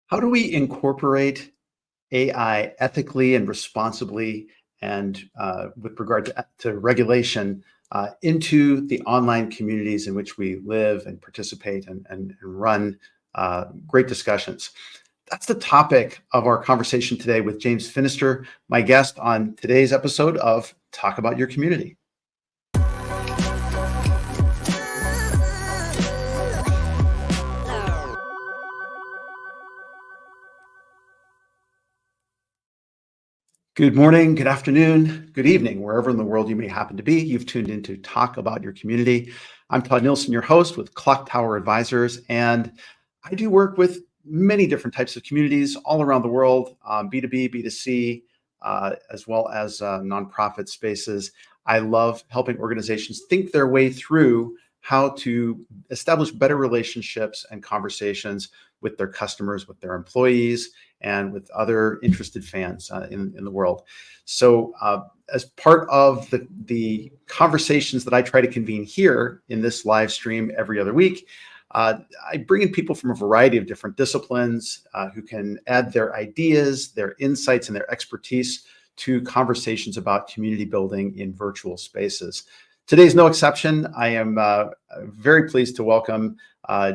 How do we incorporate AI ethically and responsibly and with regard to regulation into the online communities in which we live and participate and run great discussions? That's the topic of our conversation today with James Finister, my guest on today's episode of Talk About Your Community. Good morning, good afternoon, good evening, wherever in the world you may happen to be. You've tuned in to Talk About Your Community. I'm Todd Nilson, your host with Clocktower Advisors, and I do work with many different types of communities all around the world, B2B, B2C, as well as nonprofit spaces. I love helping organizations think their way through how to establish better relationships and conversations with their customers, with their employees, and with other interested fans in the world. So as part of the conversations that I try to convene here in this live stream every other week, I bring in people from a variety of different disciplines who can add their ideas, their insights, and their expertise to conversations about community building in virtual spaces. Today's no exception. I am very pleased to welcome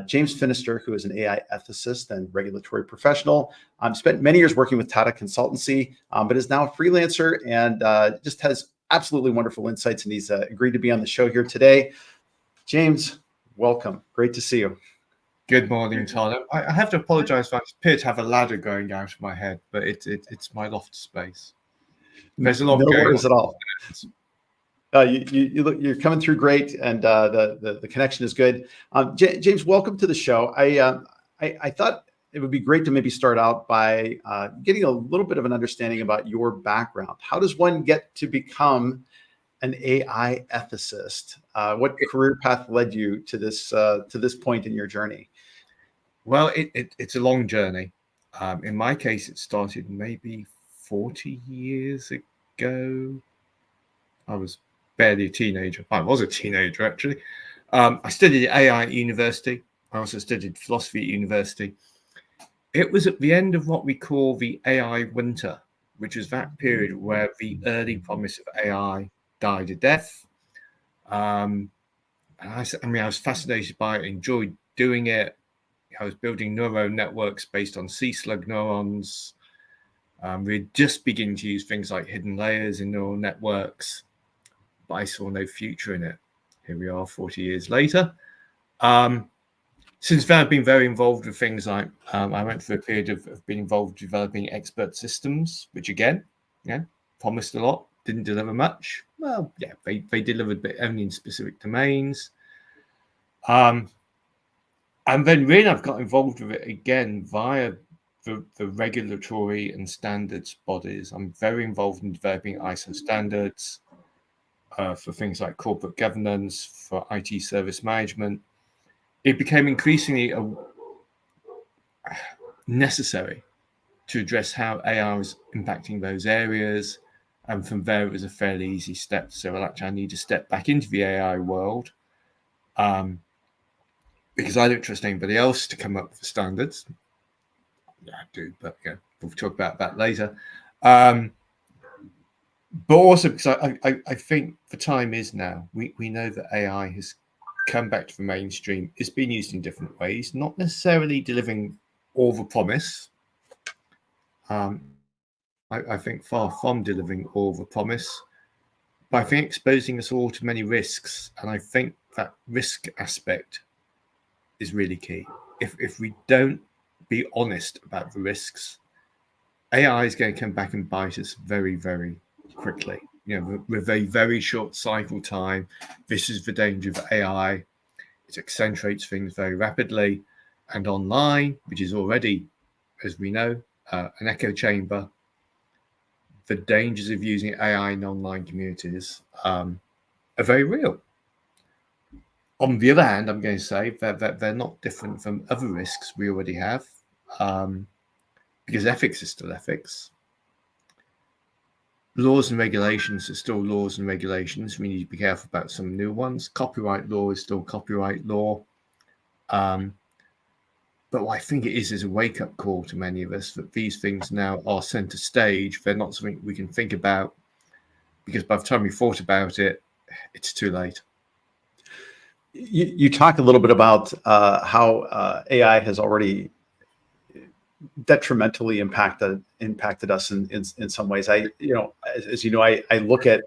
James Finister, who is an AI ethicist and regulatory professional. Spent many years working with Tata Consultancy, but is now a freelancer and just has absolutely wonderful insights. And he's agreed to be on the show here today. James, welcome. Great to see you. Good morning, Todd. I have to apologize for I appear to have a ladder going out of my head, but it's my loft space. There's a lot no going worries on. At all. You're coming through great, and the connection is good. James, welcome to the show. I thought it would be great to maybe start out by getting a little bit of an understanding about your background. How does one get to become an AI ethicist? What career path led you to this point in your journey? Well, it's a long journey. In my case, it started maybe 40 years ago. I was barely a teenager. I was a teenager, actually. I studied AI at university. I also studied philosophy at university. It was at the end of what we call the AI winter, which was that period where the early promise of AI died a death. I was fascinated by it, enjoyed doing it. I was building neural networks based on C-slug neurons. We're just beginning to use things like hidden layers in neural networks, but I saw no future in it. Here we are 40 years later. Since then, I've been very involved with things like, I went through a period of being involved developing expert systems, which again, promised a lot, didn't deliver much. Well, yeah, they delivered, but only in specific domains. And then really I've got involved with it again via the regulatory and standards bodies. I'm very involved in developing ISO standards, for things like corporate governance, for IT service management. It became increasingly necessary to address how AI is impacting those areas. And from there, it was a fairly easy step. So, well, actually, I need to step back into the AI world because I don't trust anybody else to come up with the standards. Yeah, I do, but we'll talk about that later. But also because I think the time is now. We know that AI has come back to the mainstream. It's been used in different ways, not necessarily delivering all the promise. I think far from delivering all the promise, but I think exposing us all to many risks. And I think that risk aspect is really key. If we don't be honest about the risks, AI is going to come back and bite us very, very quickly. With a very short cycle time. This is the danger of AI. It accentuates things very rapidly, and online, which is already, as we know, an echo chamber. The dangers of using AI in online communities are very real. On the other hand, I'm going to say that they're not different from other risks we already have, because ethics is still ethics. Laws and regulations are still laws and regulations. We need to be careful about some new ones. Copyright law is still copyright law. But But what I think it is a wake-up call to many of us that these things now are center stage. They're not something we can think about, because by the time we thought about it, it's too late. You talk a little bit about how AI has already detrimentally impacted us in some ways. As you know, I look at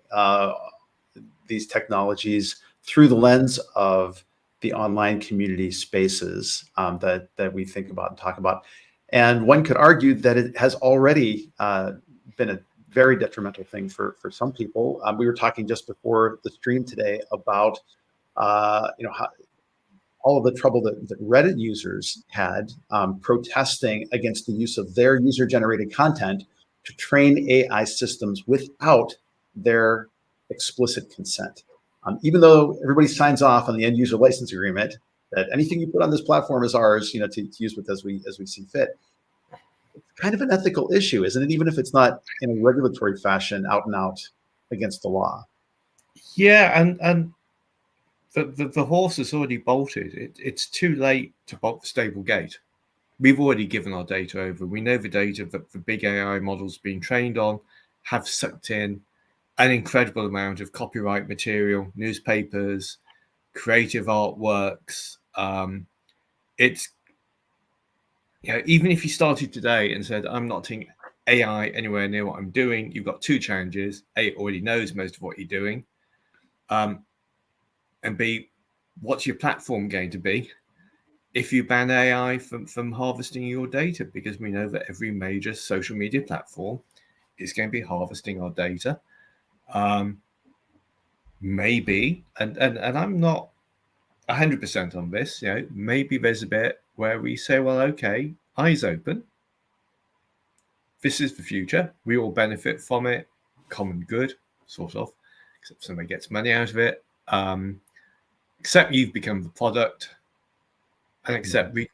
these technologies through the lens of the online community spaces that we think about and talk about. And one could argue that it has already been a very detrimental thing for some people. We were talking just before the stream today about how all of the trouble that Reddit users had protesting against the use of their user-generated content to train AI systems without their explicit consent. Even though everybody signs off on the end user license agreement that anything you put on this platform is ours, to use with as we see fit. It's kind of an ethical issue, isn't it? Even if it's not in a regulatory fashion, out and out against the law. Yeah, and the horse has already bolted. It's too late to bolt the stable gate. We've already given our data over. We know the data that the big AI models being trained on have sucked in an incredible amount of copyright material, newspapers, creative artworks. It's, even if you started today and said, I'm not taking AI anywhere near what I'm doing, you've got two challenges. A, it already knows most of what you're doing. And B, what's your platform going to be if you ban AI from harvesting your data? Because we know that every major social media platform is going to be harvesting our data. Maybe, and I'm not 100% on this, maybe there's a bit where we say, well, okay, eyes open. This is the future. We all benefit from it. Common good, sort of, except somebody gets money out of it. Except you've become the product, and except we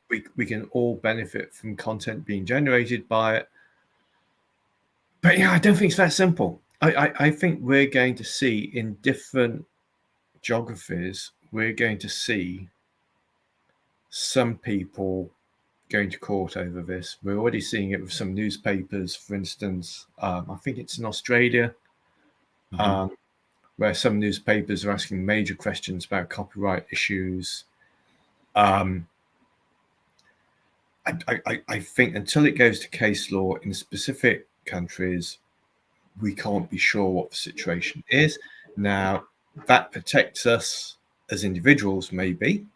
can all benefit from content being generated by it. But I don't think it's that simple. I think we're going to see in different geographies, we're going to see some people going to court over this. We're already seeing it with some newspapers, for instance. I think it's in Australia, where some newspapers are asking major questions about copyright issues. I think until it goes to case law in specific countries, we can't be sure what the situation is. Now, that protects us as individuals, maybe.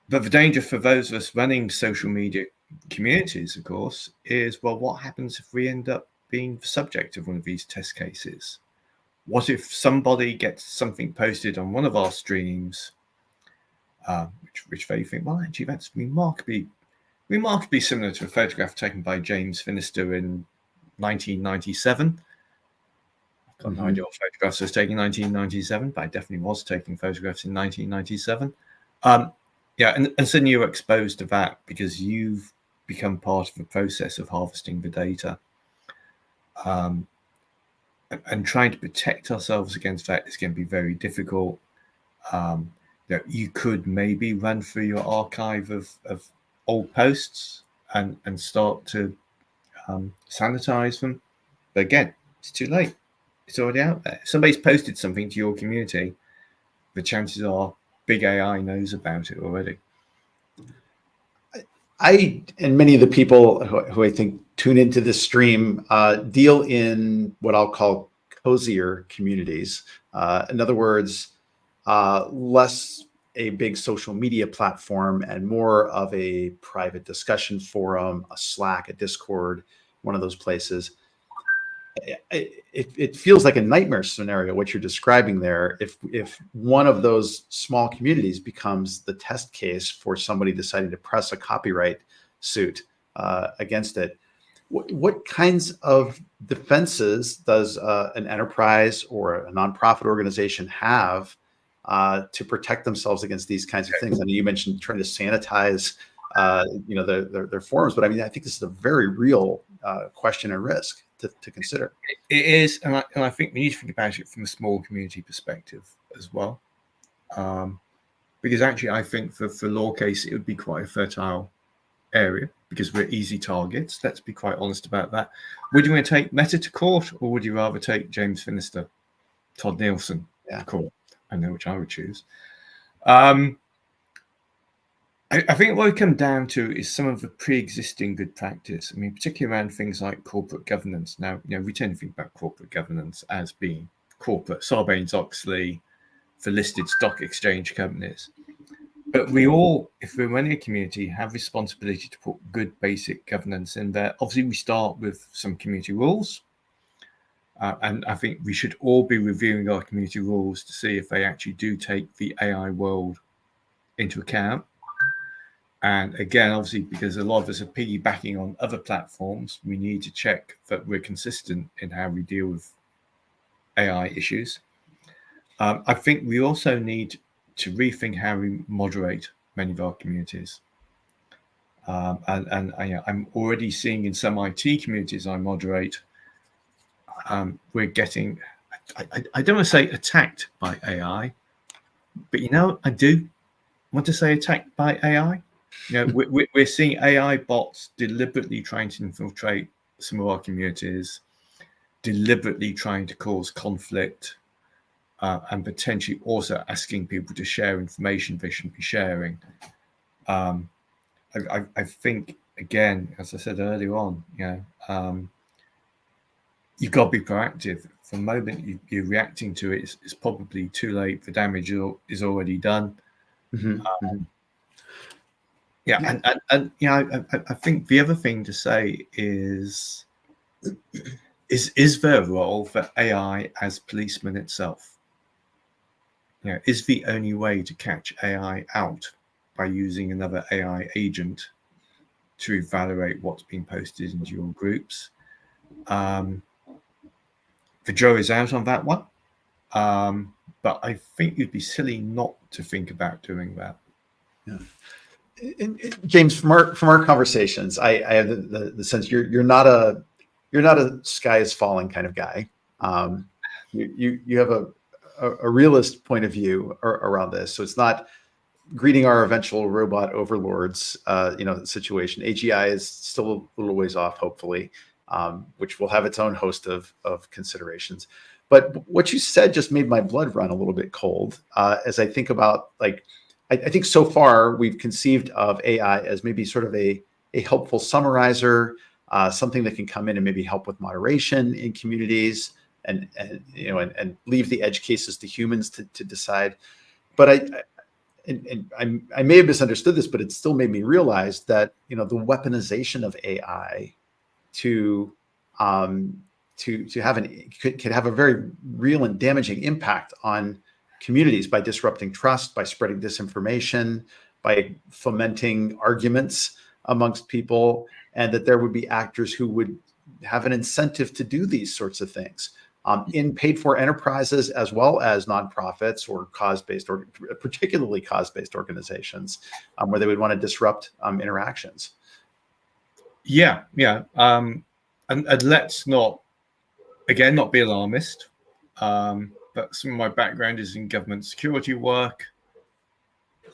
But the danger for those of us running social media communities, of course, is, well, what happens if we end up being the subject of one of these test cases? What if somebody gets something posted on one of our streams, which they think, well, actually, that's remarkably similar to a photograph taken by James Finister in 1997. I've got no idea what photographs I was taking in 1997, but I definitely was taking photographs in 1997. And suddenly you're exposed to that because you've become part of the process of harvesting the data. And trying to protect ourselves against that is going to be very difficult. You could maybe run through your archive of old posts and start to sanitize them. But again, it's too late. It's already out there. If somebody's posted something to your community, the chances are big AI knows about it already. I and many of the people who I think tune into this stream deal in what I'll call cozier communities. In other words, less a big social media platform and more of a private discussion forum, a Slack, a Discord, one of those places. It feels like a nightmare scenario, what you're describing there. If one of those small communities becomes the test case for somebody deciding to press a copyright suit against it, what kinds of defenses does an enterprise or a nonprofit organization have to protect themselves against these kinds of things? I mean, you mentioned trying to sanitize, their forums, but I mean, I think this is a very real question and risk to consider. It is, and I think we need to think about it from a small community perspective as well. because actually I think for law case it would be quite a fertile area because we're easy targets. Let's be quite honest about that. Would you want to take Meta to court, or would you rather take James Finister, Todd Nilson to court? I know which I would choose. I think what we come down to is some of the pre-existing good practice. I mean, particularly around things like corporate governance. Now, we tend to think about corporate governance as being corporate, Sarbanes-Oxley, for listed stock exchange companies. But we all, if we're running a community, have responsibility to put good basic governance in there. Obviously, we start with some community rules. And I think we should all be reviewing our community rules to see if they actually do take the AI world into account. And again, obviously, because a lot of us are piggybacking on other platforms, we need to check that we're consistent in how we deal with AI issues. I think we also need to rethink how we moderate many of our communities. I'm already seeing in some IT communities I moderate, we're getting, I don't want to say attacked by AI, but I do want to say attacked by AI. We're seeing AI bots deliberately trying to infiltrate some of our communities, deliberately trying to cause conflict, and potentially also asking people to share information they shouldn't be sharing. I think, again, as I said earlier on, you've got to be proactive. From the moment you're reacting to it, it's probably too late. The damage is already done. I think the other thing to say is there a role for AI as policeman itself? Is the only way to catch AI out by using another AI agent to evaluate what's being posted into your groups? The jury's out on that one. But I think you'd be silly not to think about doing that. Yeah. James, from our conversations, I have the sense you're not a sky is falling kind of guy. You have a realist point of view around this. So it's not greeting our eventual robot overlords, situation. AGI is still a little ways off, hopefully, which will have its own host of considerations. But what you said just made my blood run a little bit cold as I think about, I think so far we've conceived of AI as maybe sort of a helpful summarizer, something that can come in and maybe help with moderation in communities, and leave the edge cases to humans to decide. But I may have misunderstood this, but it still made me realize that the weaponization of AI to have could have a very real and damaging impact on communities by disrupting trust, by spreading disinformation, by fomenting arguments amongst people, and that there would be actors who would have an incentive to do these sorts of things in paid-for enterprises as well as nonprofits or cause-based, or particularly cause-based organizations, where they would want to disrupt interactions. And let's not be alarmist. But some of my background is in government security work.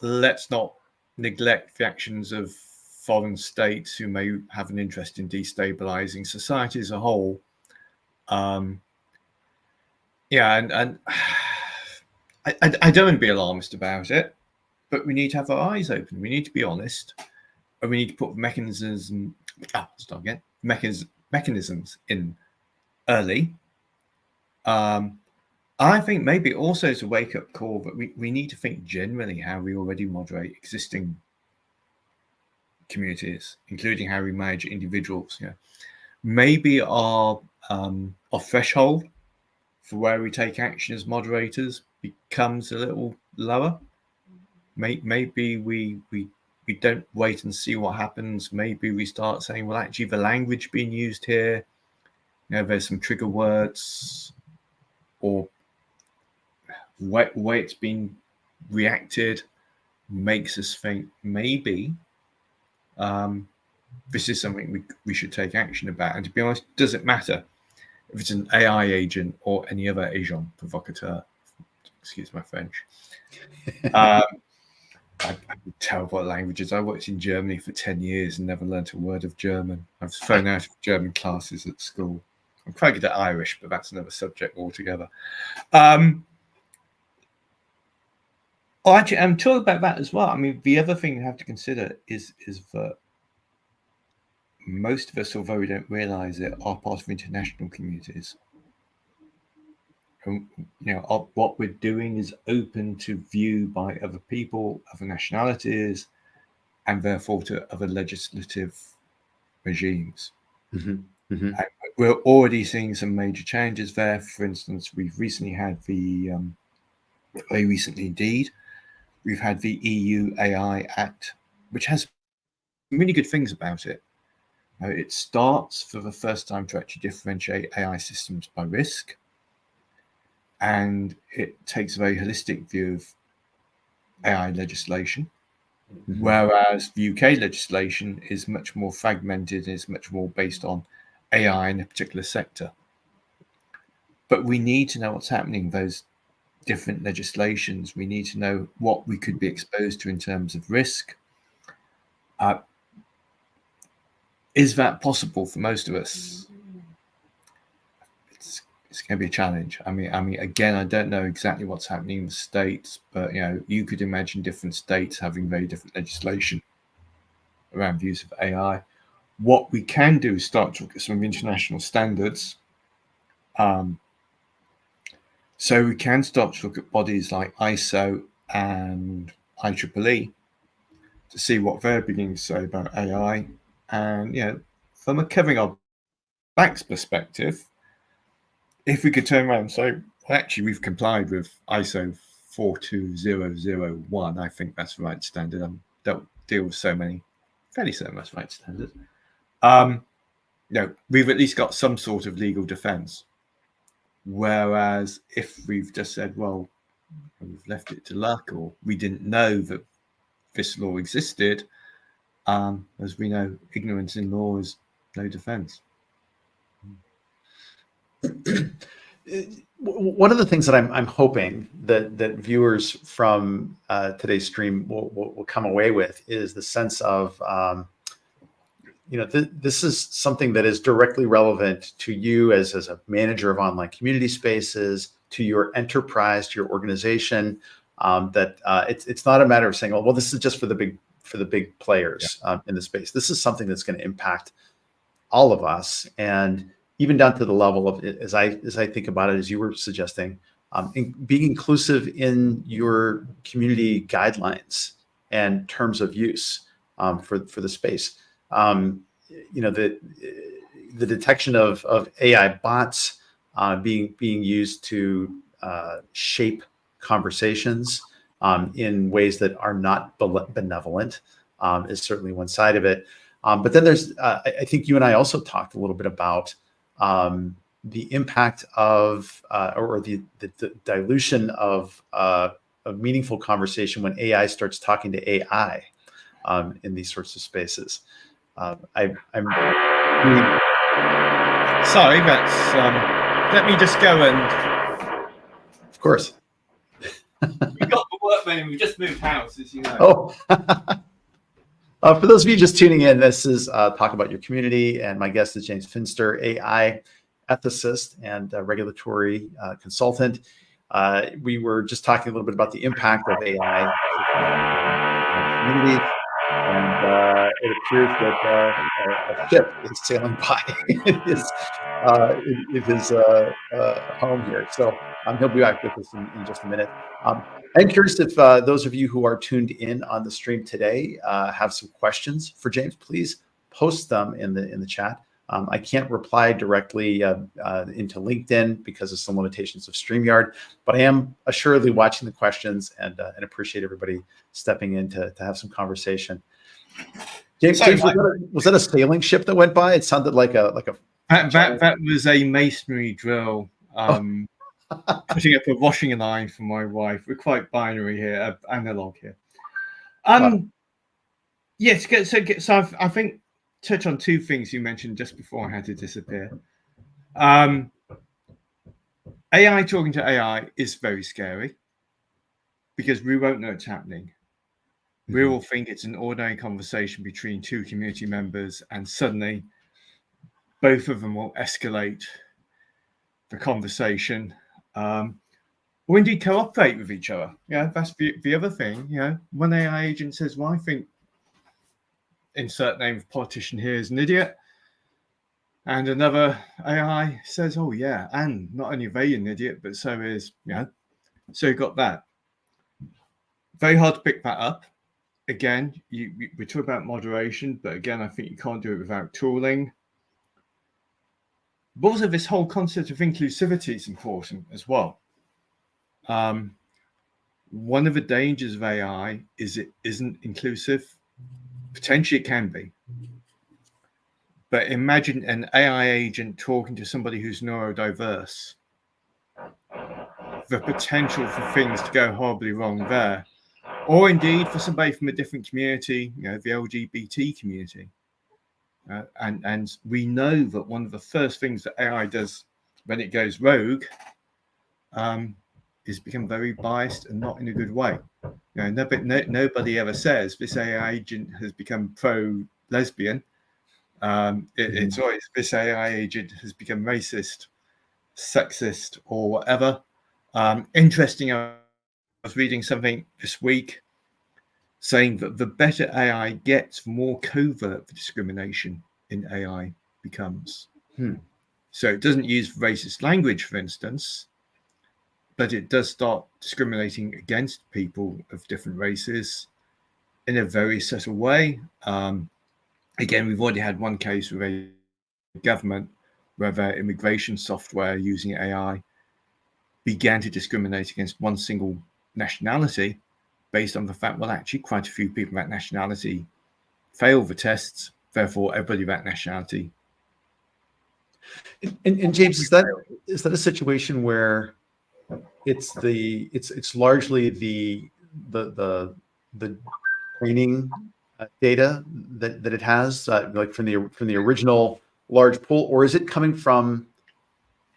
Let's not neglect the actions of foreign states who may have an interest in destabilizing society as a whole. And I don't want to be alarmist about it, but we need to have our eyes open. We need to be honest, and we need to put mechanisms in early. I think maybe also as a wake-up call that we need to think generally how we already moderate existing communities, including how we manage individuals. Maybe our threshold for where we take action as moderators becomes a little lower. Maybe we don't wait and see what happens. Maybe we start saying, well, actually, the language being used here, there's some trigger words, or way it's been reacted makes us think maybe this is something we should take action about. And to be honest, does it matter if it's an AI agent or any other agent provocateur? Excuse my French. I'm terrible at languages. I worked in Germany for 10 years and never learnt a word of German. I was thrown out of German classes at school. I'm quite good at Irish, but that's another subject altogether. Actually, I'm talking about that as well. I mean, the other thing you have to consider is that most of us, although we don't realise it, are part of international communities. And, what we're doing is open to view by other people, other nationalities, and therefore to other legislative regimes. Mm-hmm. Mm-hmm. We're already seeing some major changes there. For instance, we've recently had very recently indeed, we've had the EU AI Act, which has really good things about it. It starts for the first time to actually differentiate AI systems by risk. And it takes a very holistic view of AI legislation, whereas the UK legislation is much more fragmented and is much more based on AI in a particular sector. But we need to know what's happening in those different legislations. We need to know what we could be exposed to in terms of risk. Is that possible for most of us? It's going to be a challenge. I mean, again, I don't know exactly what's happening in the States, but you could imagine different states having very different legislation around the use of AI. What we can do is start to look at some international standards. So we can start to look at bodies like ISO and IEEE to see what they're beginning to say about AI. And, from a covering our backs perspective, if we could turn around and say, well, actually, we've complied with ISO 42001, I think that's the right standard. I don't deal with so many, fairly certain that's the right standard. We've at least got some sort of legal defense. Whereas if we've just said, well, we've left it to luck, or we didn't know that this law existed, as we know, ignorance in law is no defense. One of the things that I'm hoping that viewers from today's stream will come away with is the sense of, this is something that is directly relevant to you as a manager of online community spaces, to your enterprise, to your organization. That it's not a matter of saying, well, this is just for the big players in the space. This is something that's going to impact all of us, and even down to the level of, as I think about it, as you were suggesting, being inclusive in your community guidelines and terms of use for the space. The detection of AI bots being used to shape conversations in ways that are not benevolent is certainly one side of it. But then there's, I think you and I also talked a little bit about the impact of or the dilution of meaningful conversation when AI starts talking to AI in these sorts of spaces. I'm sorry, that's let me just go and. Of course. We've got the workmen and we've just moved house, as you know. For those of you just tuning in, this is Talk About Your Community, and my guest is James Finister, AI ethicist and regulatory consultant. We were just talking a little bit about the impact of AI on communities, and it appears that a ship is sailing by in his home here. So he'll be back with us in just a minute. I'm curious if those of you who are tuned in on the stream today have some questions for James. Please post them in the chat. I can't reply directly into LinkedIn because of some limitations of StreamYard, but I am assuredly watching the questions and appreciate everybody stepping in to have some conversation. James, was that a sailing ship that went by? It sounded like a that was a masonry drill. Putting up a washing line for my wife. We're quite binary here, analog here. Yes, so I think touch on two things you mentioned just before I had to disappear. AI talking to AI is very scary because we won't know it's happening. We all think it's an ordinary conversation between two community members, and suddenly both of them will escalate the conversation, or indeed cooperate with each other. Yeah, that's the other thing. One AI agent says, "Well, I think insert name of politician here is an idiot," and another AI says, "Oh yeah, and not only are they an idiot, but so is So you got that. Very hard to pick that up. Again, we talk about moderation, but again, I think you can't do it without tooling. But also, this whole concept of inclusivity is important as well. One of the dangers of AI is it isn't inclusive. Potentially, it can be. But imagine an AI agent talking to somebody who's neurodiverse. The potential for things to go horribly wrong there. Or indeed for somebody from a different community, the LGBT community. And we know that one of the first things that AI does when it goes rogue is become very biased and not in a good way. Nobody ever says this AI agent has become pro-lesbian. It's always this AI agent has become racist, sexist, or whatever. Interesting, I was reading something this week saying that the better AI gets, the more covert the discrimination in AI becomes. So it doesn't use racist language, for instance, but it does start discriminating against people of different races in a very subtle way. Again, we've already had one case with a government where their immigration software using AI began to discriminate against one single nationality based on the fact, well, actually, quite a few people of that nationality fail the tests, therefore, everybody of that nationality. And James, is that a situation where it's largely the training data that it has, like from the original large pool, or is it coming from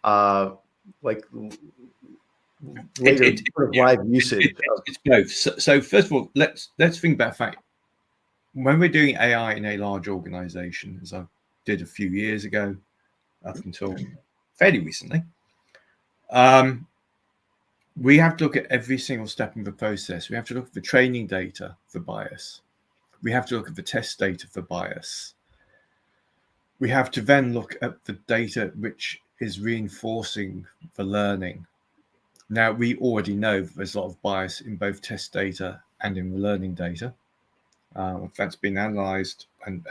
like later live usage? It's both. So first of all, let's think about the fact when we're doing AI in a large organization, as I did a few years ago, up until fairly recently, we have to look at every single step in the process. We have to look at the training data for bias. We have to look at the test data for bias. We have to then look at the data which is reinforcing the learning. Now, we already know that there's a lot of bias in both test data and in the learning data. That's been analyzed and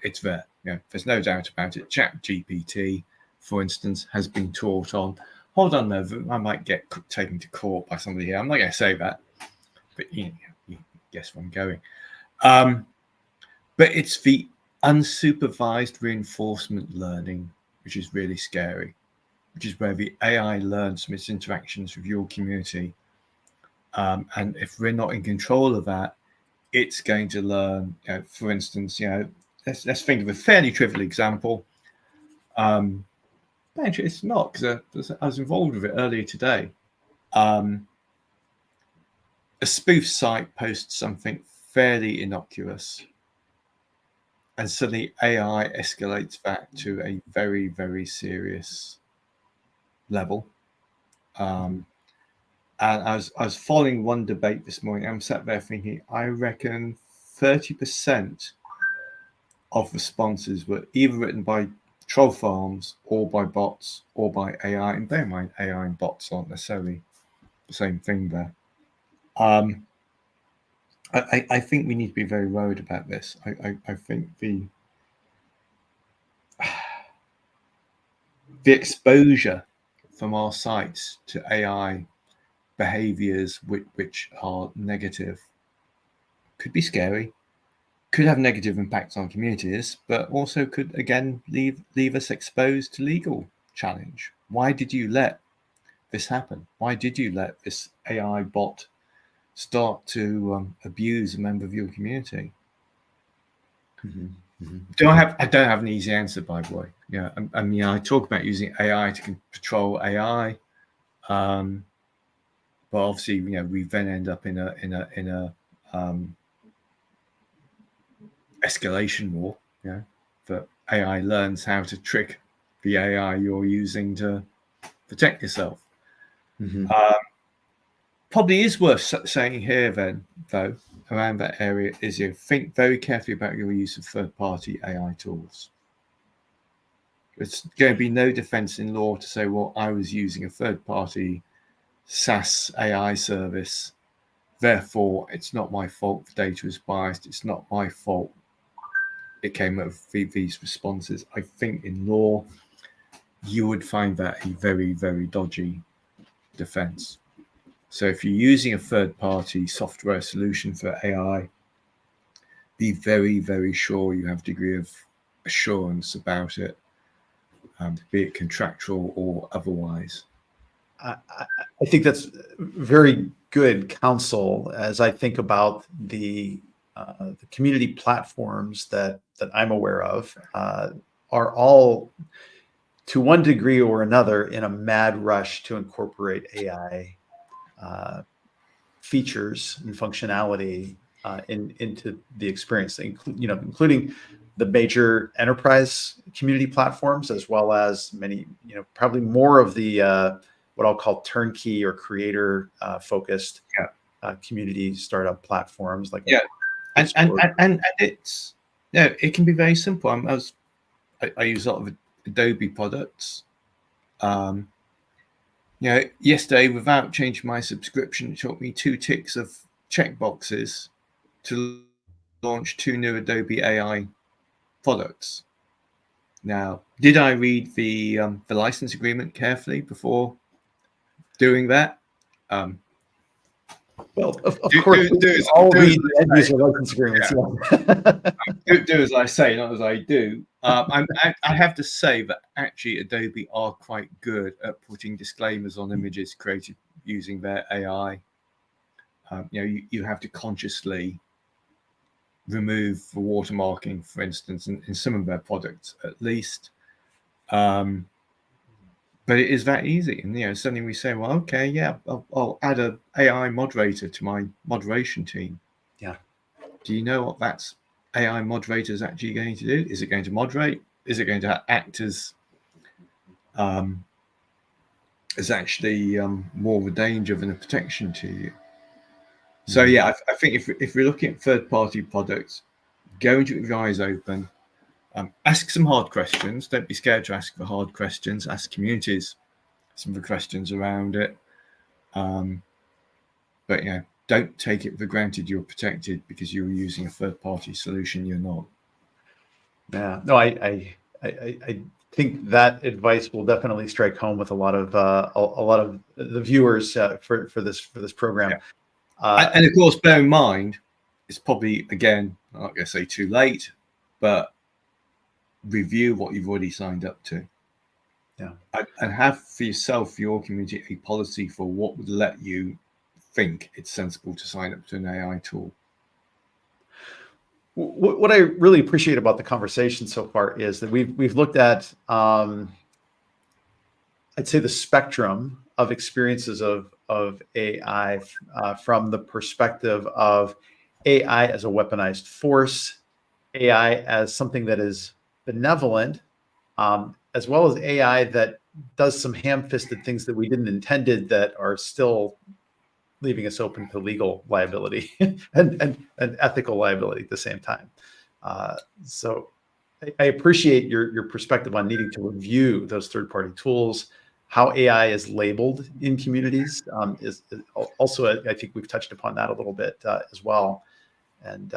it's there. There's no doubt about it. ChatGPT, for instance, has been taught on. Hold on, though, I might get taken to court by somebody here. I'm not going to say that, but you guess where I'm going. But it's the unsupervised reinforcement learning, which is really scary, which is where the AI learns from its interactions with your community. And if we're not in control of that, it's going to learn, for instance, let's think of a fairly trivial example. Actually, it's not, because I was involved with it earlier today. A spoof site posts something fairly innocuous, and suddenly AI escalates that to a very, very serious level. And I was following one debate this morning. I'm sat there thinking, I reckon 30% of responses were either written by troll farms or by bots or by AI. And bear in mind, AI and bots aren't necessarily the same thing there. I think we need to be very worried about this. I think the exposure from our sites to AI behaviors which are negative could be scary, could have negative impacts on communities, but also could again leave us exposed to legal challenge. Why did you let this happen? Why did you let this AI bot start to abuse a member of your community? I don't have an easy answer, by the way. I mean, I talk about using AI to control AI, but obviously, we then end up in a escalation war. That AI learns how to trick the AI you're using to protect yourself. Mhm. Probably is worth saying here then, though, around that area is you think very carefully about your use of third-party AI tools. There's going to be no defense in law to say, well, I was using a third-party SaaS AI service, therefore it's not my fault the data is biased, it's not my fault it came up with these responses. I think in law, you would find that a very, very dodgy defense. So if you're using a third-party software solution for AI, be very, very sure you have a degree of assurance about it, be it contractual or otherwise. I think that's very good counsel as I think about the community platforms that I'm aware of are all, to one degree or another, in a mad rush to incorporate AI features and functionality into the experience, including the major enterprise community platforms, as well as many, probably more of the what I'll call turnkey or creator focused community startup platforms like and it's it can be very simple. I use a lot of Adobe products. Yesterday, without changing my subscription, it took me 2 ticks of checkboxes to launch 2 new Adobe AI products. Now, did I read the license agreement carefully before doing that? Well, of course, all read the end user license agreements. Do as I say, not as I do. I have to say that actually Adobe are quite good at putting disclaimers on images created using their AI. You have to consciously remove the watermarking, for instance, in some of their products at least. But it is that easy. And, suddenly we say, well, okay, yeah, I'll add an AI moderator to my moderation team. Yeah. Do you know what that's AI moderator is actually going to do? Is it going to moderate? Is it going to act as actually more of a danger than a protection to you? So, yeah, I think if we're looking at third-party products, go into it with your eyes open. Ask some hard questions. Don't be scared to ask the hard questions. Ask communities some of the questions around it. But don't take it for granted you're protected because you're using a third-party solution. You're not. Yeah. No, I think that advice will definitely strike home with a lot of the viewers for this program. Yeah. And of course, bear in mind, it's probably, again, I'm not going to say too late, but review what you've already signed up to. Yeah. And have for yourself, your community, a policy for what would let you think it's sensible to sign up to an AI tool. What I really appreciate about the conversation so far is that we've looked at, I'd say, the spectrum of experiences of AI from the perspective of AI as a weaponized force, AI as something that is benevolent, as well as AI that does some ham-fisted things that we didn't intended that are still leaving us open to legal liability and ethical liability at the same time. So I appreciate your perspective on needing to review those third-party tools. How AI is labeled in communities is also, I think we've touched upon that a little bit as well. And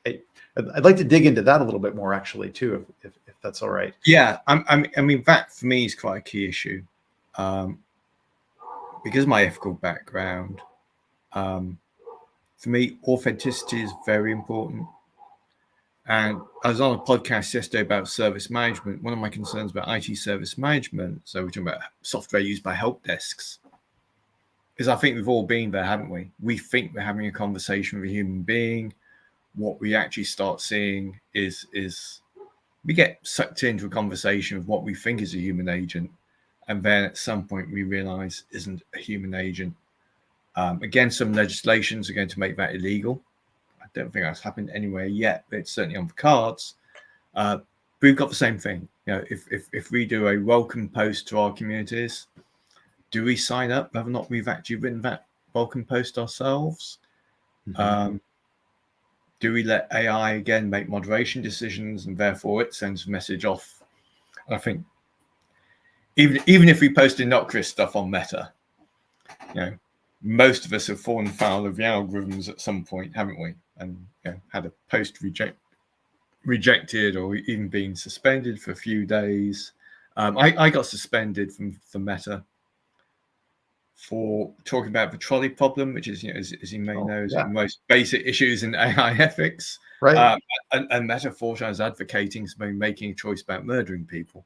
I'd like to dig into that a little bit more, actually, too, if that's all right. Yeah, I mean, that for me is quite a key issue. Because of my ethical background, for me, authenticity is very important. And I was on a podcast yesterday about service management. One of my concerns about IT service management, so we're talking about software used by help desks, is I think we've all been there, haven't we? We think we're having a conversation with a human being. What we actually start seeing is we get sucked into a conversation with what we think is a human agent. And then at some point we realize isn't a human agent. Again, some legislations are going to make that illegal. I don't think that's happened anywhere yet, but it's certainly on the cards. We've got the same thing. If we do a welcome post to our communities, do we sign up whether or not we've actually written that welcome post ourselves? Mm-hmm. Do we let AI again make moderation decisions, and therefore it sends a message off? And I think even if we post innocuous stuff on Meta, most of us have fallen foul of the algorithms at some point, haven't we? And had a post rejected or even been suspended for a few days. I got suspended from Meta for talking about the trolley problem, which is, as you may know, is one of the most basic issues in AI ethics. Right. And Meta thought I was advocating making a choice about murdering people.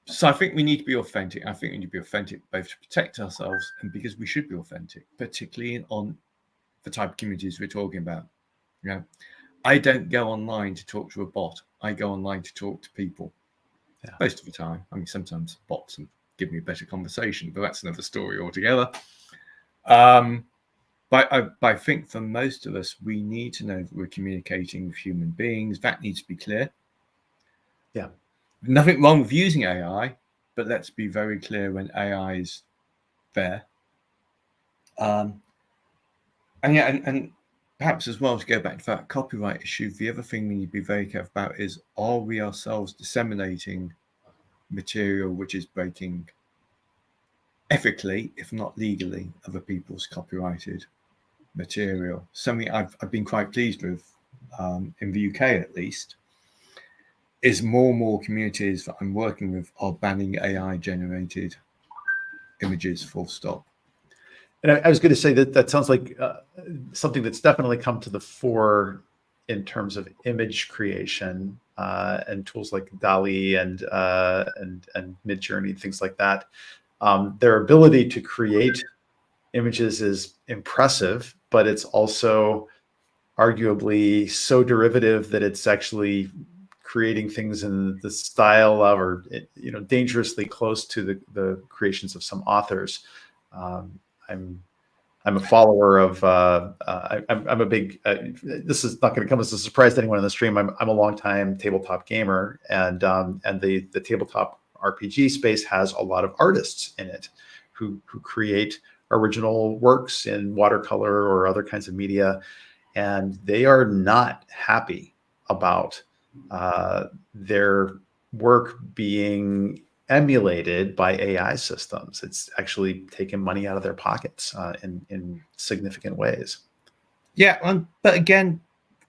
So I think we need to be authentic. I think we need to be authentic both to protect ourselves and because we should be authentic, particularly on the type of communities we're talking about. I don't go online to talk to a bot. I go online to talk to people. Most of the time. I mean, sometimes bots give me a better conversation, but that's another story altogether. But I think for most of us, we need to know that we're communicating with human beings. That needs to be clear. Yeah. Nothing wrong with using AI, but let's be very clear when AI is there. And perhaps as well, to go back to that copyright issue, the other thing we need to be very careful about is, are we ourselves disseminating material which is breaking ethically, if not legally, other people's copyrighted material? Something I've been quite pleased with, in the UK at least, is more and more communities that I'm working with are banning AI-generated images, full stop. And I was going to say that sounds like something that's definitely come to the fore in terms of image creation and tools like DALL-E and Midjourney, things like that. Their ability to create images is impressive, but it's also arguably so derivative that it's actually creating things in the style of, or dangerously close to the creations of some authors. I'm a follower of. I'm a big. This is not going to come as a surprise to anyone in the stream. I'm a longtime tabletop gamer, and the tabletop RPG space has a lot of artists in it who create original works in watercolor or other kinds of media, and they are not happy about their work being emulated by AI systems. It's actually taken money out of their pockets in significant ways. Yeah, but again,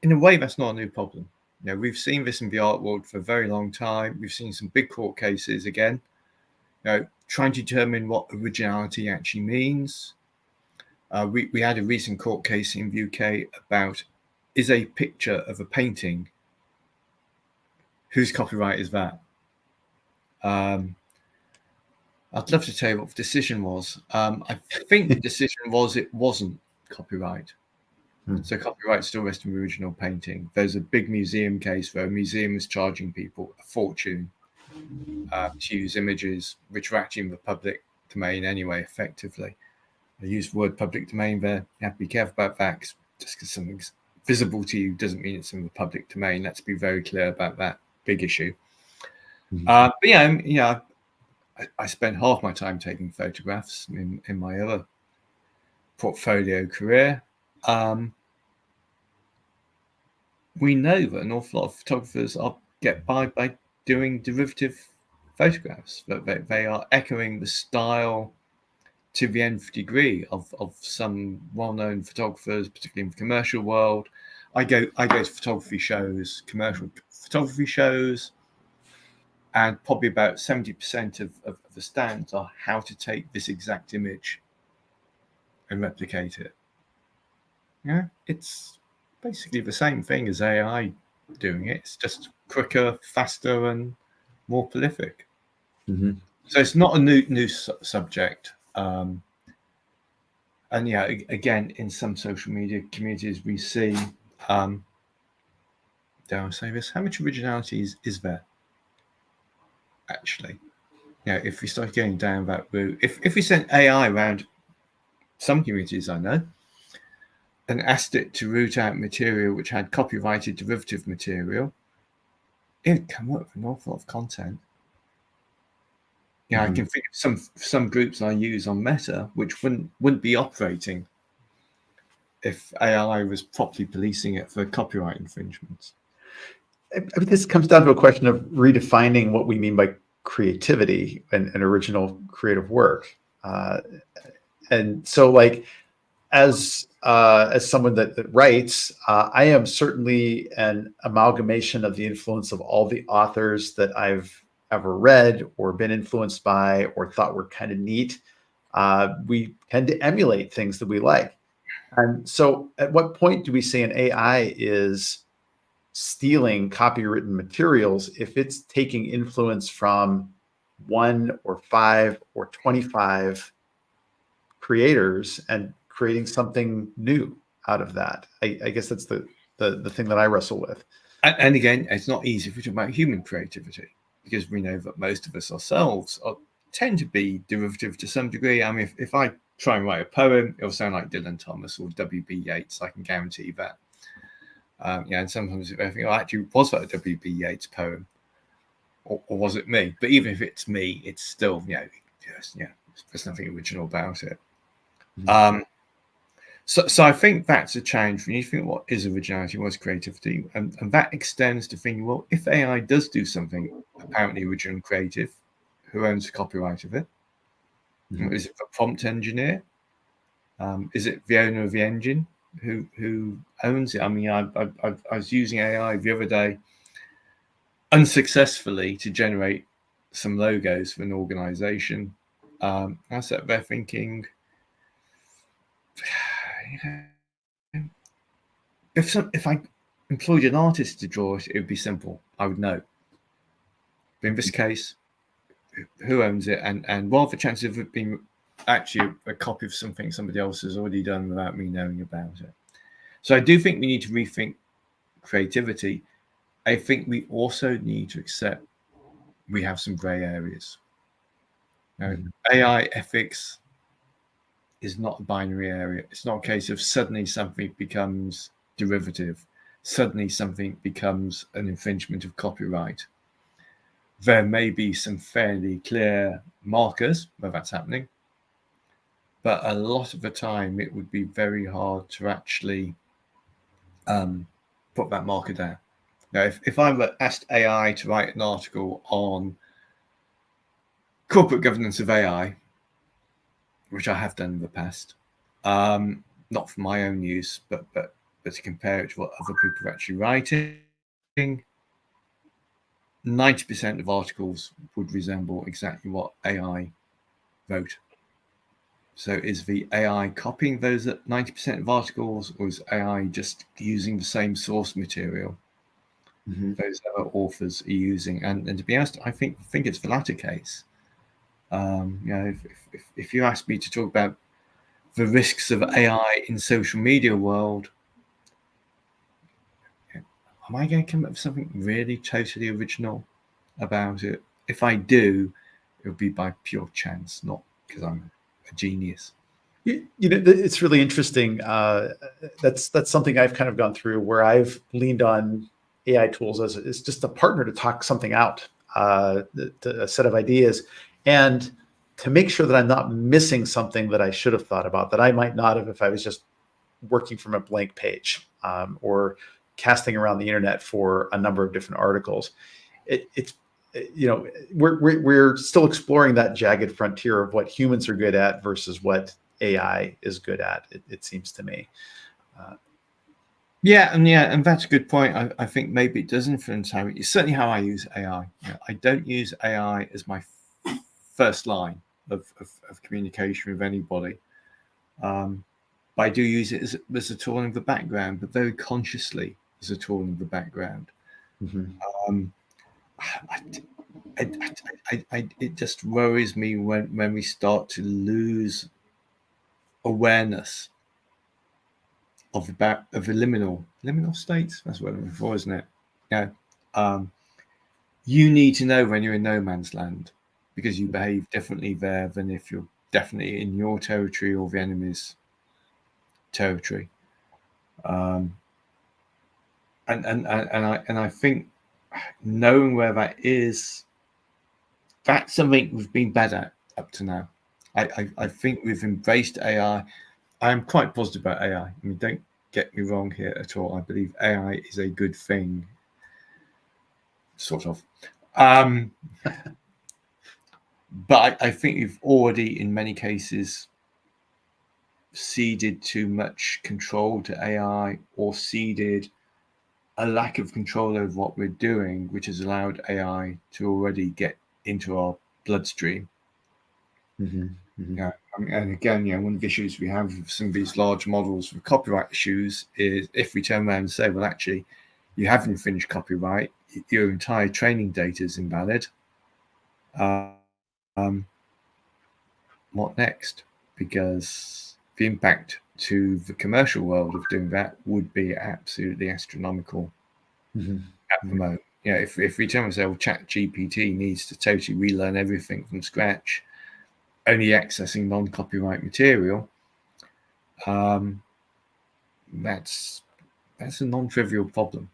in a way, that's not a new problem. We've seen this in the art world for a very long time. We've seen some big court cases again, trying to determine what originality actually means. We had a recent court case in the UK about, is a picture of a painting, whose copyright is that? I'd love to tell you what the decision was. I think the decision was it wasn't copyright. So copyright still rests in the original painting. There's a big museum case where a museum is charging people a fortune to use images which are actually in the public domain anyway, effectively. I use the word public domain there. You have to be careful about that, just because something's visible to you doesn't mean it's in the public domain. Let's be very clear about that big issue. But I spent half my time taking photographs in my other portfolio career. We know that an awful lot of photographers get by doing derivative photographs, that they are echoing the style to the nth degree of some well-known photographers, particularly in the commercial world. I go to photography shows, commercial photography shows, and probably about 70% of the stands are how to take this exact image and replicate it. It's basically the same thing as AI doing it. It's just quicker, faster, and more prolific. So it's not a new subject. And again, in some social media communities, we see, dare I say this, how much originality is there? Actually, if we start going down that route, if we sent AI around some communities I know, and asked it to root out material which had copyrighted derivative material, it'd come up with an awful lot of content. I can think of some groups I use on Meta which wouldn't be operating if AI was properly policing it for copyright infringements. I mean, this comes down to a question of redefining what we mean by creativity and original creative work. And so, like, as someone that writes, I am certainly an amalgamation of the influence of all the authors that I've ever read or been influenced by or thought were kind of neat. We tend to emulate things that we like. And so at what point do we say an AI is stealing copywritten materials if it's taking influence from 1 or 5 or 25 creators and creating something new out of that? I guess that's the thing that I wrestle with. And again, it's not easy if we talk about human creativity, because we know that most of us ourselves tend to be derivative to some degree. I mean, if I try and write a poem, it'll sound like Dylan Thomas or W.B. Yeats. I can guarantee that. And sometimes if I think, actually, was that a W.B. Yeats poem, or was it me? But even if it's me, it's still, there's nothing original about it. So I think that's a challenge. We need to think what is originality, what is creativity, and that extends to thinking, well, if AI does do something apparently original and creative, who owns the copyright of it? Is it a prompt engineer? Is it the owner of the engine who owns it? I mean, I was using AI the other day unsuccessfully to generate some logos for an organization. I sat there thinking, if I employed an artist to draw it, it would be simple. I would know. But in this case, who owns it? And what are the chances of it being actually a copy of something somebody else has already done without me knowing about it? So I do think we need to rethink creativity. I think we also need to accept we have some gray areas. AI ethics is not a binary area. It's not a case of suddenly something becomes derivative, suddenly something becomes an infringement of copyright. There may be some fairly clear markers where that's happening, but a lot of the time it would be very hard to actually put that marker down. Now, if I asked AI to write an article on corporate governance of AI, which I have done in the past, not for my own use, but to compare it to what other people are actually writing, 90% of articles would resemble exactly what AI wrote. So is the AI copying those 90% of articles, or is AI just using the same source material those other authors are using? And to be honest, I think it's the latter case. If you ask me to talk about the risks of AI in social media world, am I going to come up with something really totally original about it? If I do, it would be by pure chance, not because I'm a genius. It's really interesting. That's something I've kind of gone through, where I've leaned on AI tools as just a partner to talk something out, a set of ideas, and to make sure that I'm not missing something that I should have thought about, that I might not have if I was just working from a blank page, or casting around the internet for a number of different articles. We're still exploring that jagged frontier of what humans are good at versus what AI is good at. It seems to me. And that's a good point. I think maybe it does influence it's certainly how I use AI. I don't use AI as my first line of communication with anybody. But I do use it as a tool in the background, but very consciously as a tool in the background. It just worries me when we start to lose awareness of the liminal states. That's what I'm looking for, isn't it? You need to know when you're in no man's land, because you behave differently there than if you're definitely in your territory or the enemy's territory. And I think knowing where that is, that's something we've been bad at up to now. I think we've embraced AI. I'm quite positive about AI. I mean, don't get me wrong here at all. I believe AI is a good thing, sort of. But I think we've already, in many cases, ceded too much control to AI, or ceded a lack of control over what we're doing, which has allowed AI to already get into our bloodstream. Yeah, and again, one of the issues we have with some of these large models with copyright issues is if we turn around and say, well, actually, you have infringed copyright, your entire training data is invalid. What next? Because the impact to the commercial world of doing that would be absolutely astronomical at the moment. If we turn and say, well, ChatGPT needs to totally relearn everything from scratch, only accessing non-copyright material, that's a non-trivial problem.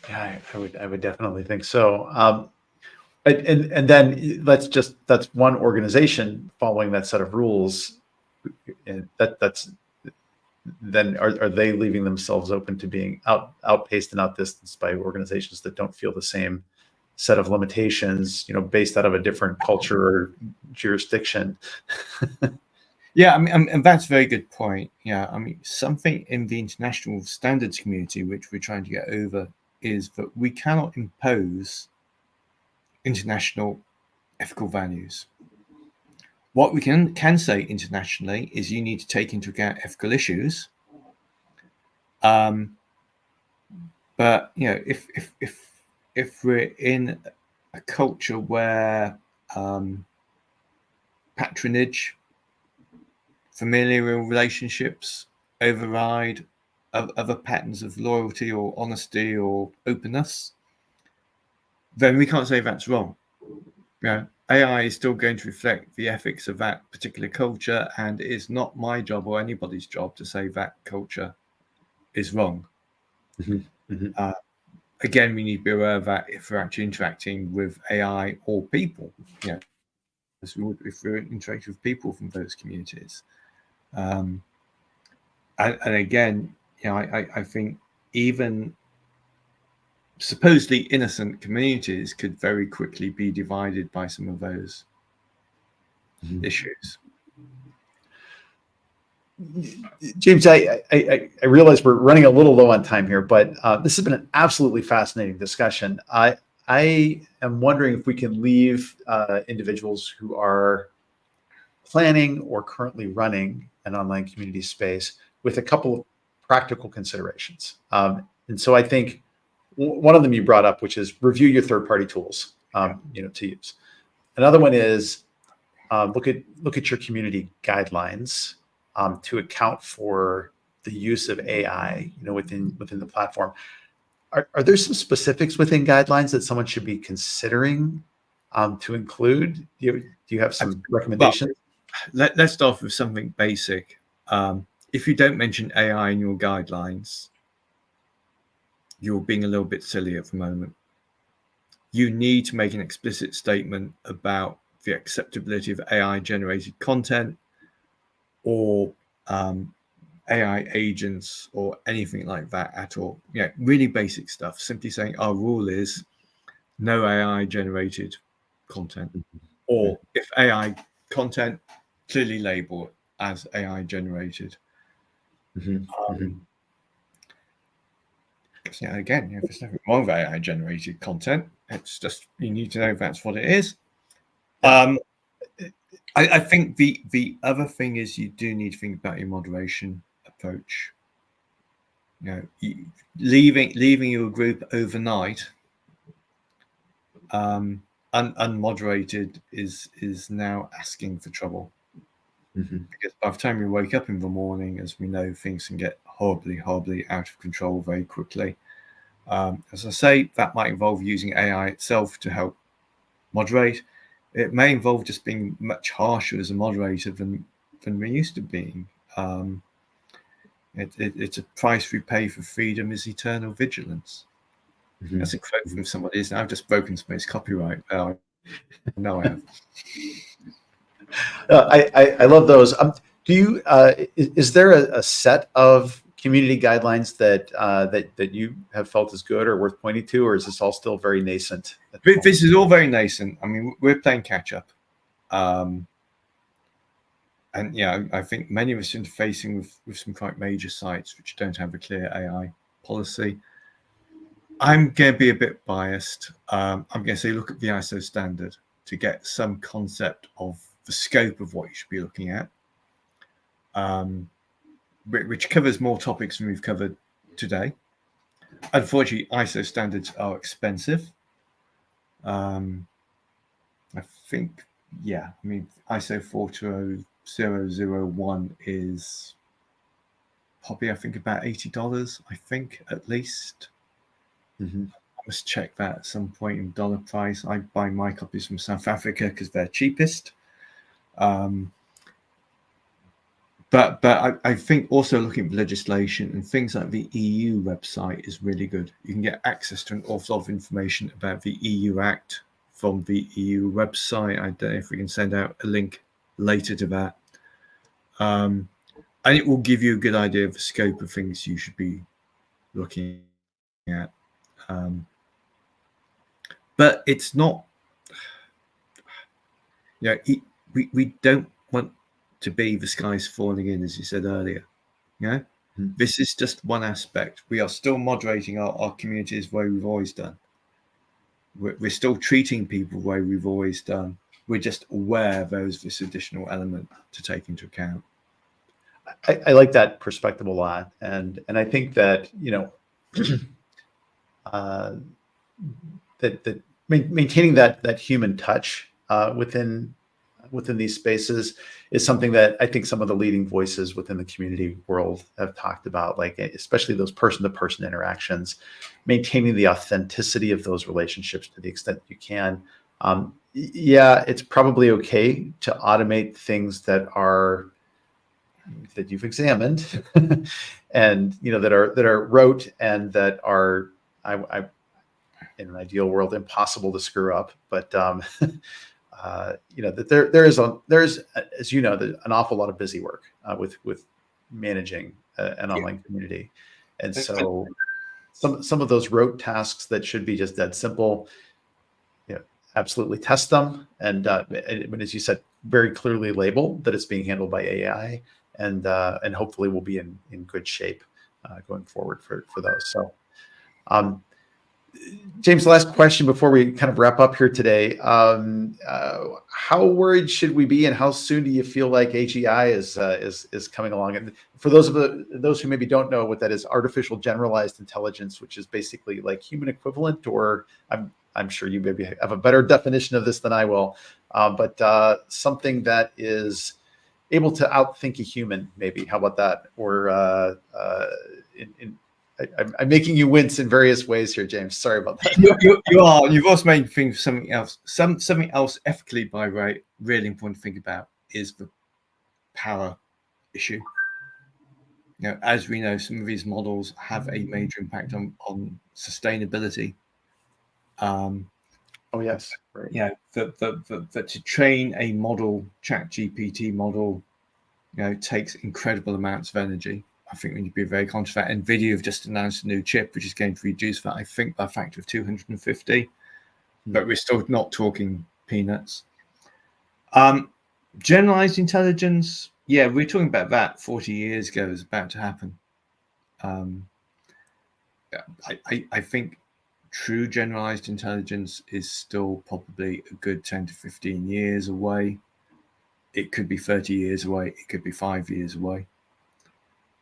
Yeah, I would definitely think so. And then that's one organization following that set of rules, and that's then are they leaving themselves open to being outpaced and outdistanced by organizations that don't feel the same set of limitations, based out of a different culture or jurisdiction? Yeah, I mean, and that's a very good point. Yeah, I mean, something in the international standards community which we're trying to get over is that we cannot impose international ethical values. What we can say internationally is you need to take into account ethical issues. But if we're in a culture where patronage, familial relationships override other patterns of loyalty or honesty or openness, then we can't say that's wrong. AI is still going to reflect the ethics of that particular culture, and it's not my job or anybody's job to say that culture is wrong. Again, we need to be aware of that if we're actually interacting with AI or people, as we would if we're interacting with people from those communities. And again, I think even supposedly innocent communities could very quickly be divided by some of those issues. James, I realize we're running a little low on time here, but this has been an absolutely fascinating discussion. I am wondering if we can leave individuals who are planning or currently running an online community space with a couple of practical considerations. And so I think one of them you brought up, which is review your third-party tools, to use. Another one is look at your community guidelines to account for the use of AI, within the platform. Are there some specifics within guidelines that someone should be considering to include? Do you have some recommendations? Well, let's start with something basic. If you don't mention AI in your guidelines, you're being a little bit silly at the moment. You need to make an explicit statement about the acceptability of AI-generated content or AI agents or anything like that at all. Really basic stuff. Simply saying our rule is no AI-generated content, or if AI content, clearly label it as AI-generated. Again, there's nothing wrong with AI-generated content. It's just you need to know that's what it is. I think the other thing is you do need to think about your moderation approach. Leaving your group overnight unmoderated is now asking for trouble. Because by the time you wake up in the morning, as we know, things can get horribly out of control very quickly. As I say, that might involve using AI itself to help moderate. it may involve just being much harsher as a moderator than we're used to being. It's a price we pay for freedom is eternal vigilance. Mm-hmm. That's a quote from somebody. I've just broken somebody's copyright. No, I have. I love those. Do you is there a set of community guidelines that you have felt is good or worth pointing to, or is this all still very nascent? This is all very nascent. I mean, we're playing catch up, and yeah, I think many of us are interfacing with some quite major sites which don't have a clear AI policy. I'm going to be a bit biased. I'm going to say look at the ISO standard to get some concept of the scope of what you should be looking at, which covers more topics than we've covered today. Unfortunately, ISO standards are expensive. I think, yeah, I mean, ISO 42001 is probably, I think, about $80, I think, at least. Mm-hmm. I must check that at some point in dollar price. I buy my copies from South Africa because they're cheapest. But I think also looking at legislation and things like the EU website is really good. You can get access to an awful lot of information about the EU Act from the EU website. I don't know if we can send out a link later to that. And it will give you a good idea of the scope of things you should be looking at. But it's not, you know, we don't want to be the skies falling in, as you said earlier. You know, this is just one aspect. We are still moderating our communities the way we've always done. We're still treating people the way we've always done. We're just aware there's this additional element to take into account. I like that perspective a lot, and I think that, you know, that maintaining that human touch within these spaces is something that I think some of the leading voices within the community world have talked about, like especially those person-to-person interactions, maintaining the authenticity of those relationships to the extent you can. Yeah, it's probably okay to automate things that you've examined and, you know, that are rote and that are, I in an ideal world, impossible to screw up. But you know, that there's as you know, an awful lot of busy work with managing an online community, and so some of those rote tasks that should be just dead simple, you know, absolutely test them, and as you said, very clearly label that it's being handled by AI, and hopefully we'll be in good shape going forward for those. So. James, last question before we kind of wrap up here today. How worried should we be, and how soon do you feel like AGI is coming along? And for those who maybe don't know what that is, artificial generalized intelligence, which is basically like human equivalent, or I'm sure you maybe have a better definition of this than I will, but something that is able to outthink a human, maybe. How about that? Or I'm making you wince in various ways here, James. Sorry about that. You are. You've also made me think of something else. Something else ethically, by right, really important to think about is the power issue. You know, as we know, some of these models have a major impact on sustainability. Oh yes. Right. Yeah. That to train a model, ChatGPT model, you know, takes incredible amounts of energy. I think we need to be very conscious of that. NVIDIA have just announced a new chip, which is going to reduce that, I think, by a factor of 250. But we're still not talking peanuts. Generalized intelligence, yeah, we were talking about that 40 years ago. Is about to happen. I think true generalized intelligence is still probably a good 10 to 15 years away. It could be 30 years away. It could be 5 years away.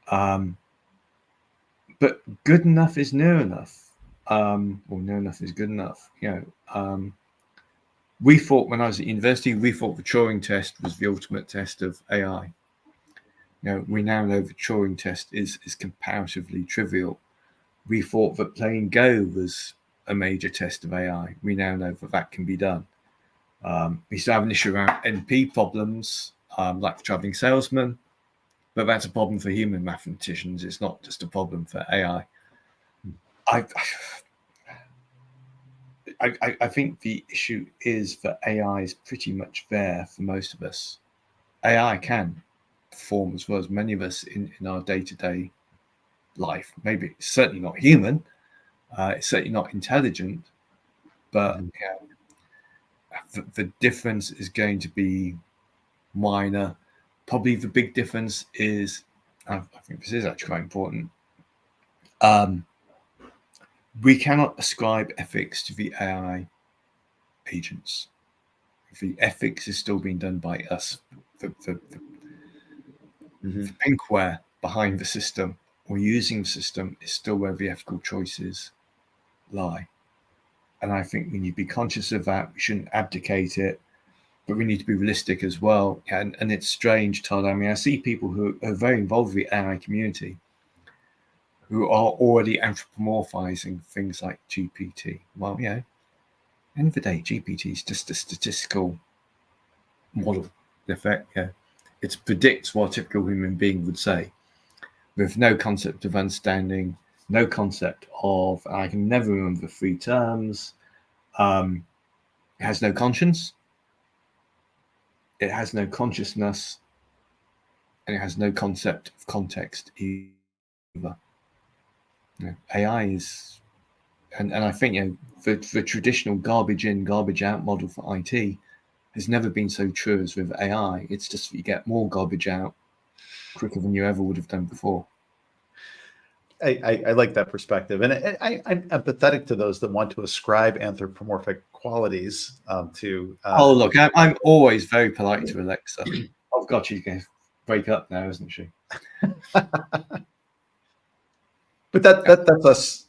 But good enough is near enough. Or near enough is good enough. You know, we thought when I was at university, we thought the Turing test was the ultimate test of AI. You know, we now know the Turing test is comparatively trivial. We thought that playing Go was a major test of AI. We now know that can be done. We still have an issue around NP problems, like the traveling salesman, but that's a problem for human mathematicians. It's not just a problem for AI. I think the issue is that AI is pretty much there for most of us. AI can perform as well as many of us in our day-to-day life. Maybe it's certainly not human. It's certainly not intelligent, but the difference is going to be minor. Probably the big difference is, I think this is actually quite important. We cannot ascribe ethics to the AI agents. The ethics is still being done by us. The thinkware behind the system or using the system is still where the ethical choices lie. And I think we need to be conscious of that. We shouldn't abdicate it, but we need to be realistic as well. And it's strange, Todd. I mean, I see people who are very involved with the AI community who are already anthropomorphizing things like GPT. Well, end of the day, GPT is just a statistical model. In effect, it predicts what a typical human being would say, with no concept of understanding, no concept of, I can never remember the three terms. It has no conscience, it has no consciousness, and it has no concept of context either. AI is, and I think the traditional garbage in, garbage out model for IT has never been so true as with AI. It's just that you get more garbage out quicker than you ever would have done before. I like that perspective, and I'm empathetic to those that want to ascribe anthropomorphic qualities to. Oh, look, I'm always very polite to Alexa. Oh God, she's going to break up now, isn't she? But that's us.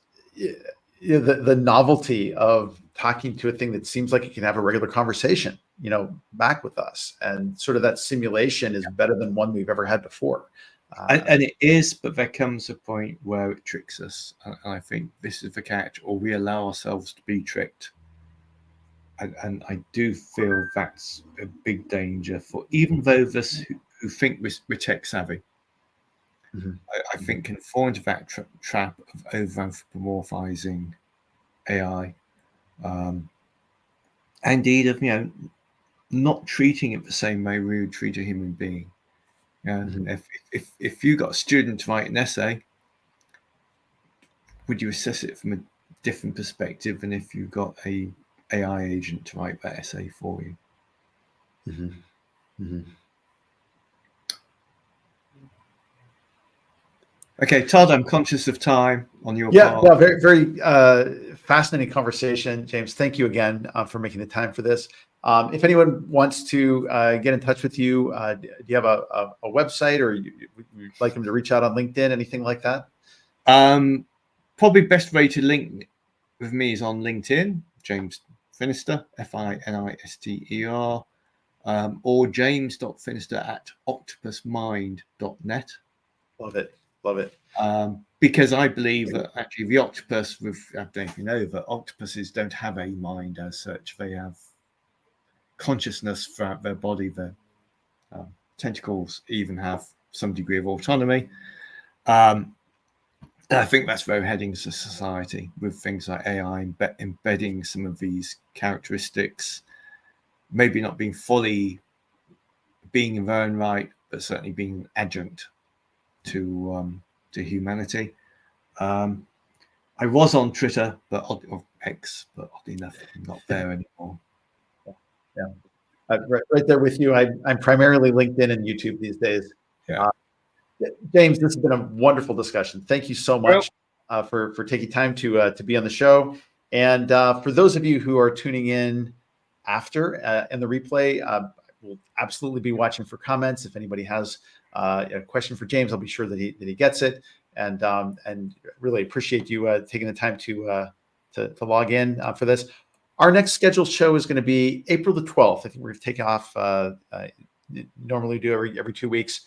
The novelty of talking to a thing that seems like it can have a regular conversation, back with us, and sort of that simulation is better than one we've ever had before. And it is, but there comes a point where it tricks us, and I think this is the catch, or we allow ourselves to be tricked. And I do feel that's a big danger for even those of us who think we're tech savvy. I think can fall into that trap of over anthropomorphizing AI, indeed of not treating it the same way we would treat a human being. If you got a student to write an essay, would you assess it from a different perspective than if you got a AI agent to write that essay for you? Okay, Todd, I'm conscious of time on your part. Yeah, very, very fascinating conversation, James. Thank you again for making the time for this. If anyone wants to get in touch with you, do you have a website, or you'd like them to reach out on LinkedIn, anything like that? Probably best way to link with me is on LinkedIn, James Finister, Finister, or james.finister@octopusmind.net. Love it. Love it. Because I believe that actually the octopus, I don't know if you know, but octopuses don't have a mind as such. They have consciousness throughout their body. Their tentacles even have some degree of autonomy. And I think that's where we're heading as a society, with things like AI embedding some of these characteristics, maybe not being fully being in their own right, but certainly being an adjunct to humanity. I was on Twitter, or X, but oddly enough, I'm not there anymore. Yeah, right there with you. I'm primarily LinkedIn and YouTube these days. Yeah. James, this has been a wonderful discussion. Thank you so much for taking time to be on the show. And for those of you who are tuning in after in the replay, we'll absolutely be watching for comments. If anybody has a question for James, I'll be sure that he gets it. And really appreciate you taking the time to log in for this. Our next scheduled show is going to be April the 12th. I think we're going to take off. Normally do every 2 weeks.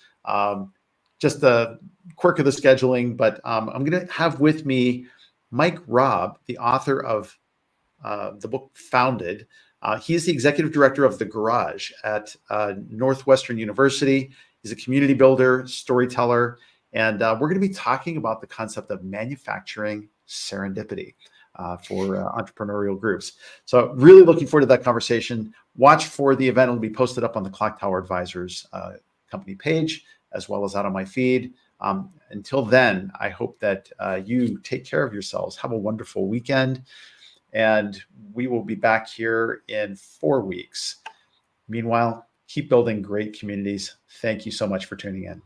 Just the quirk of the scheduling, but I'm going to have with me Mike Robb, the author of the book Founded, He's the executive director of The Garage at Northwestern University. He's a community builder, storyteller, and we're going to be talking about the concept of manufacturing serendipity for entrepreneurial groups. So really looking forward to that conversation. Watch for the event. It'll be posted up on the Clocktower Advisors company page, as well as out on my feed. Until then, I hope that you take care of yourselves. Have a wonderful weekend. And we will be back here in 4 weeks. Meanwhile, keep building great communities. Thank you so much for tuning in.